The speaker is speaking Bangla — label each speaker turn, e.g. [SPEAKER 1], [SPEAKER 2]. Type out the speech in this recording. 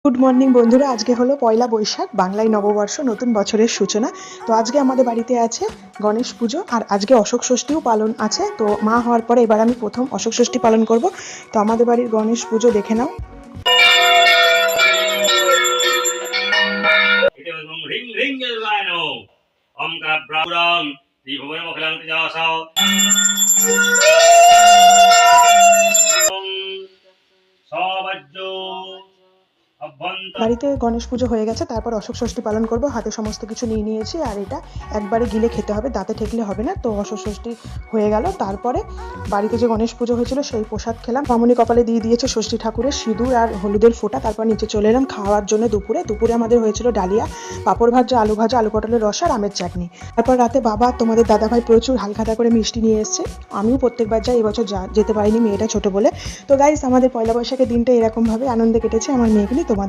[SPEAKER 1] গুড মর্নিং বন্ধুরা, আজকে হলো পয়লা বৈশাখ, বাংলায় নববর্ষ, নতুন বছরের সূচনা। তো আজকে আমাদের বাড়িতে আছে গণেশ পুজো, আর আজকে অশোক ষষ্ঠীও পালন আছে। তো মা হওয়ার পরে এবার আমি প্রথম অশোক ষষ্ঠী পালন করব। তো আমাদের বাড়ির গণেশ পুজো দেখে নাও। বাড়িতে গণেশ পুজো হয়ে গেছে, তারপর অশোক ষষ্ঠী পালন করব। হাতে সমস্ত কিছু নিয়ে নিয়েছি, আর এটা একবারে গিলে খেতে হবে, দাঁতে ঠেকলে হবে না। তো অশোক ষষ্ঠী হয়ে গেল, তারপরে বাড়িতে যে গণেশ পুজো হয়েছিল সেই প্রসাদ খেলাম। মামনি কপালে দিয়ে দিয়েছে ষষ্ঠী ঠাকুরের সিঁদুর আর হলুদের ফোঁটা। তারপর নিচে চলে এলাম খাওয়ার জন্য। দুপুরে আমাদের হয়েছিল ডালিয়া, পাঁপড় ভাজা, আলু ভাজা, আলু পটলের রসা আর আমের চাটনি। তারপর রাতে বাবা তোমাদের দাদাভাই প্রচুর হালখাতা করে মিষ্টি নিয়ে এসছে। আমিও প্রত্যেকবার যাই, এবছর যেতে পারিনি, মেয়েটা ছোট বলে। তো গাইস, আমাদের পয়লা বৈশাখের দিনটা এরকমভাবে আনন্দে কেটেছে। আমার মেয়েকে নিয়ে তোমাদের